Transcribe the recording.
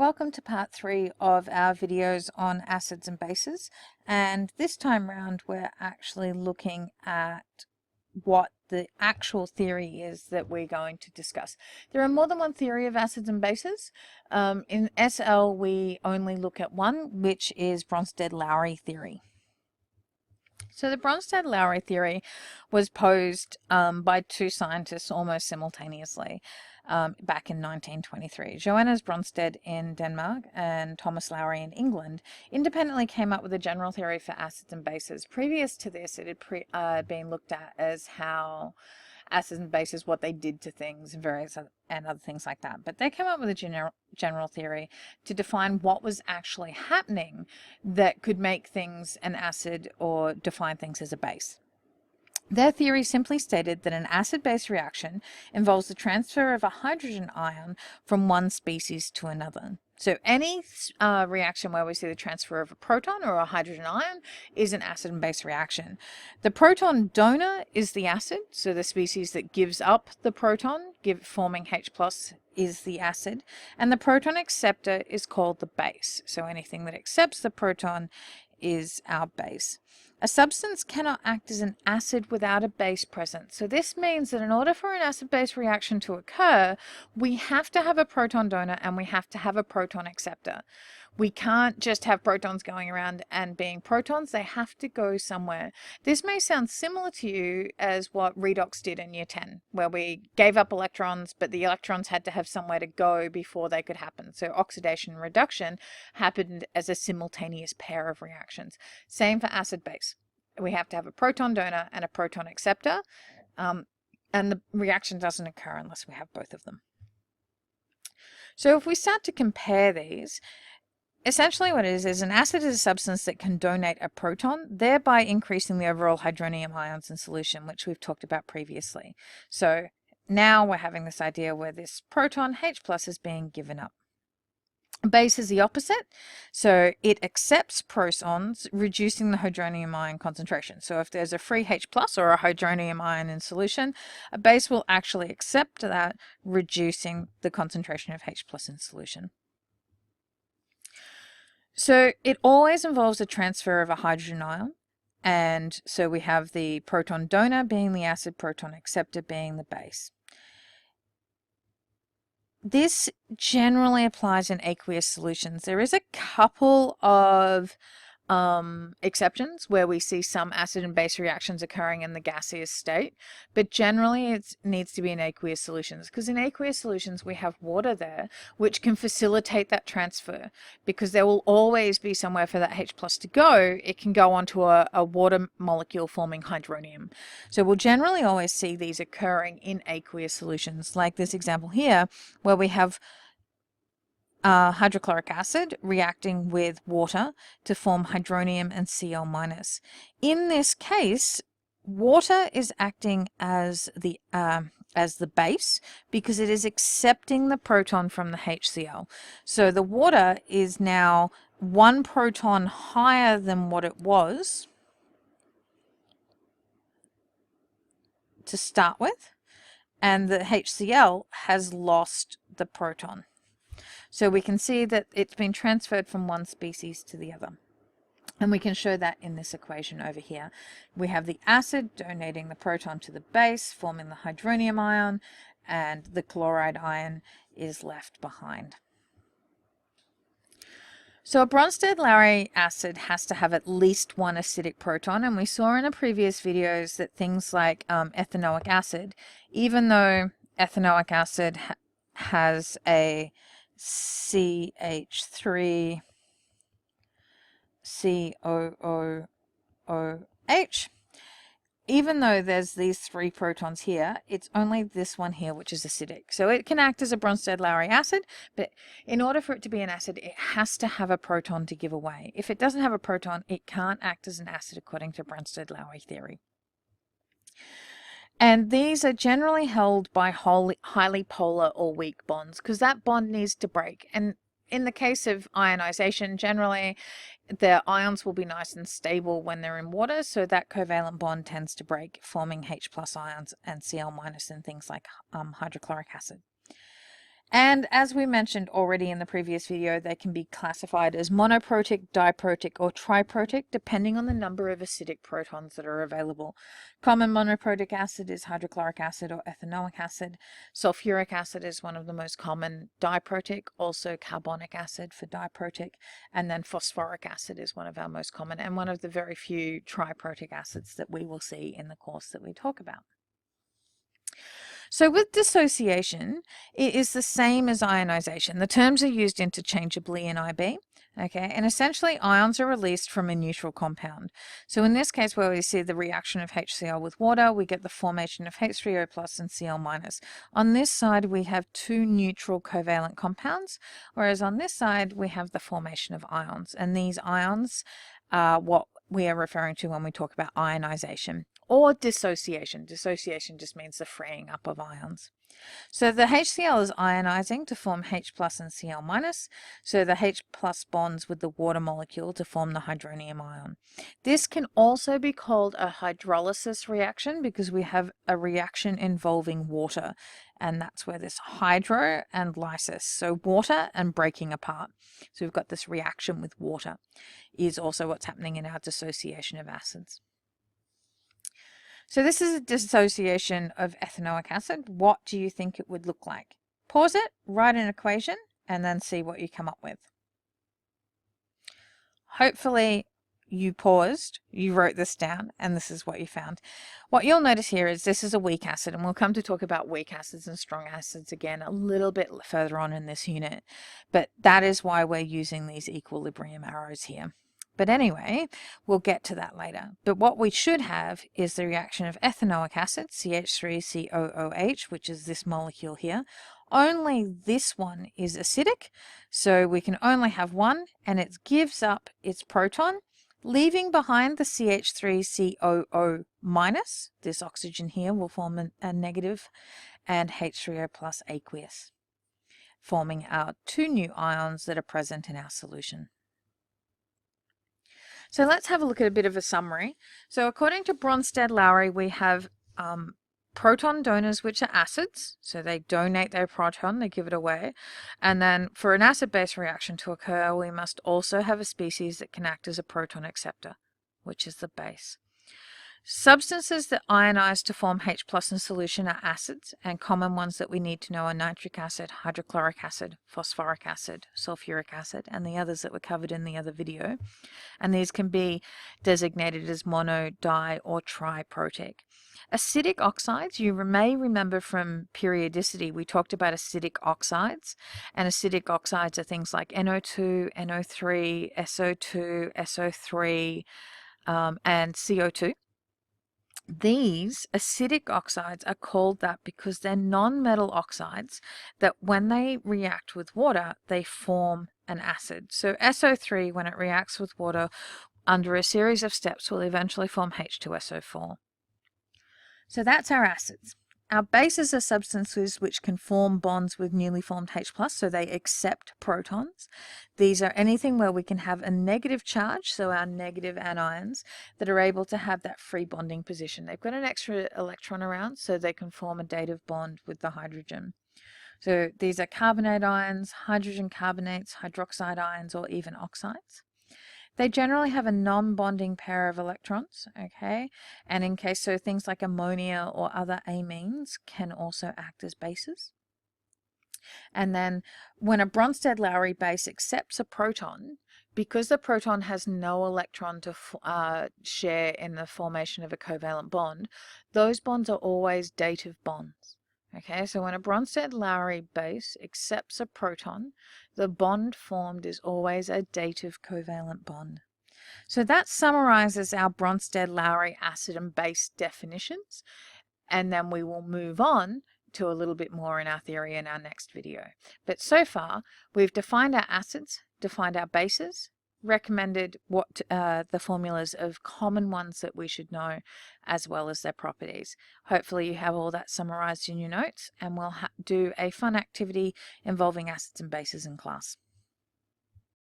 welcome to part 3 of our videos on acids and bases, and this time round we're actually looking at what the actual theory is that we're going to discuss. There are more than one theory of acids and bases. In SL we only look at one, which is Bronsted-Lowry theory. So the Bronsted-Lowry theory was posed by two scientists almost simultaneously back in 1923. Johannes Bronsted in Denmark and Thomas Lowry in England independently came up with a general theory for acids and bases. Previous to this, it had been looked at as how acids and bases, what they did to things, various and other things like that. But they came up with a general theory to define what was actually happening that could make things an acid or define things as a base. Their theory simply stated that an acid-base reaction involves the transfer of a hydrogen ion from one species to another. So any reaction where we see the transfer of a proton or a hydrogen ion is an acid and base reaction. The proton donor is the acid, so the species that gives up the proton, forming H+, is the acid, and the proton acceptor is called the base. So anything that accepts the proton is our base. A substance cannot act as an acid without a base present. So this means that in order for an acid-base reaction to occur, we have to have a proton donor and we have to have a proton acceptor. We can't just have protons going around and being protons. They have to go somewhere. This may sound similar to you as what redox did in year 10, where we gave up electrons, but the electrons had to have somewhere to go before they could happen. So oxidation and reduction happened as a simultaneous pair of reactions. Same for acid-base. We have to have a proton donor and a proton acceptor, and the reaction doesn't occur unless we have both of them. So if we start to compare these, essentially what it is an acid is a substance that can donate a proton, thereby increasing the overall hydronium ions in solution, which we've talked about previously. So now we're having this idea where this proton, H+, is being given up. Base is the opposite, so it accepts protons, reducing the hydronium ion concentration. So if there's a free H+ or a hydronium ion in solution, a base will actually accept that, reducing the concentration of H+ in solution. So it always involves a transfer of a hydrogen ion, and so we have the proton donor being the acid, proton acceptor being the base. This generally applies in aqueous solutions. There is a couple of exceptions where we see some acid and base reactions occurring in the gaseous state, but generally it needs to be in aqueous solutions, because in aqueous solutions we have water there which can facilitate that transfer, because there will always be somewhere for that H+ to go. It can go onto a water molecule forming hydronium. So we'll generally always see these occurring in aqueous solutions, like this example here where we have hydrochloric acid reacting with water to form hydronium and Cl-. In this case, water is acting as the base because it is accepting the proton from the HCl. So the water is now one proton higher than what it was to start with, and the HCl has lost the proton. So we can see that it's been transferred from one species to the other. And we can show that in this equation over here. We have the acid donating the proton to the base, forming the hydronium ion, and the chloride ion is left behind. So a Bronsted-Lowry acid has to have at least one acidic proton, and we saw in the previous videos that things like ethanoic acid, even though ethanoic acid has a CH3 COOOH, even though there's these three protons here, it's only this one here which is acidic. So it can act as a Bronsted-Lowry acid, but in order for it to be an acid, it has to have a proton to give away. If it doesn't have a proton, it can't act as an acid according to Bronsted-Lowry theory. And these are generally held by highly polar or weak bonds, because that bond needs to break. And in the case of ionization, generally the ions will be nice and stable when they're in water, so that covalent bond tends to break, forming H+ ions and Cl- in things like hydrochloric acid. And as we mentioned already in the previous video, they can be classified as monoprotic, diprotic, or triprotic, depending on the number of acidic protons that are available. Common monoprotic acid is hydrochloric acid or ethanoic acid. Sulfuric acid is one of the most common. Diprotic, also carbonic acid for diprotic. And then phosphoric acid is one of our most common and one of the very few triprotic acids that we will see in the course that we talk about. So with dissociation, it is the same as ionization. The terms are used interchangeably in IB. Okay, and essentially ions are released from a neutral compound. So in this case, where we see the reaction of HCl with water, we get the formation of H3O plus and Cl minus. On this side, we have two neutral covalent compounds, whereas on this side, we have the formation of ions. And these ions are what we are referring to when we talk about ionization or dissociation. Dissociation just means the freeing up of ions. So the HCl is ionizing to form H plus and Cl minus. So the H plus bonds with the water molecule to form the hydronium ion. This can also be called a hydrolysis reaction because we have a reaction involving water. And that's where this hydro and lysis, so water and breaking apart. So we've got this reaction with water is also what's happening in our dissociation of acids. So this is a dissociation of ethanoic acid. What do you think it would look like? Pause it, write an equation, and then see what you come up with. Hopefully you paused, you wrote this down, and this is what you found. What you'll notice here is this is a weak acid, and we'll come to talk about weak acids and strong acids again a little bit further on in this unit. But that is why we're using these equilibrium arrows here. But anyway, we'll get to that later. But what we should have is the reaction of ethanoic acid, CH3COOH, which is this molecule here. Only this one is acidic, so we can only have one, and it gives up its proton, leaving behind the CH3COO minus. This oxygen here will form a negative, and H3O plus aqueous, forming our two new ions that are present in our solution. So let's have a look at a bit of a summary. So according to Bronsted, Lowry, we have proton donors, which are acids. So they donate their proton, they give it away. And then for an acid-base reaction to occur, we must also have a species that can act as a proton acceptor, which is the base. Substances that ionize to form H plus in solution are acids, and common ones that we need to know are nitric acid, hydrochloric acid, phosphoric acid, sulfuric acid, and the others that were covered in the other video. And these can be designated as mono, di, or triprotic. Acidic oxides, you may remember from periodicity, we talked about acidic oxides, and acidic oxides are things like NO2, NO3, SO2, SO3, and CO2. These acidic oxides are called that because they're non-metal oxides that when they react with water, they form an acid. So SO3, when it reacts with water, under a series of steps, will eventually form H2SO4. So that's our acids. Our bases are substances which can form bonds with newly formed H+, so they accept protons. These are anything where we can have a negative charge, so our negative anions, that are able to have that free bonding position. They've got an extra electron around, so they can form a dative bond with the hydrogen. So these are carbonate ions, hydrogen carbonates, hydroxide ions, or even oxides. They generally have a non-bonding pair of electrons, okay? And in case, so things like ammonia or other amines can also act as bases. And then when a Bronsted-Lowry base accepts a proton, because the proton has no electron to share in the formation of a covalent bond, those bonds are always dative bonds. Okay, so when a Bronsted-Lowry base accepts a proton, the bond formed is always a dative covalent bond. So that summarizes our Bronsted-Lowry acid and base definitions, and then we will move on to a little bit more in our theory in our next video. But so far, we've defined our acids, defined our bases, recommended what the formulas of common ones that we should know, as well as their properties. Hopefully you have all that summarized in your notes, and we'll do a fun activity involving acids and bases in class.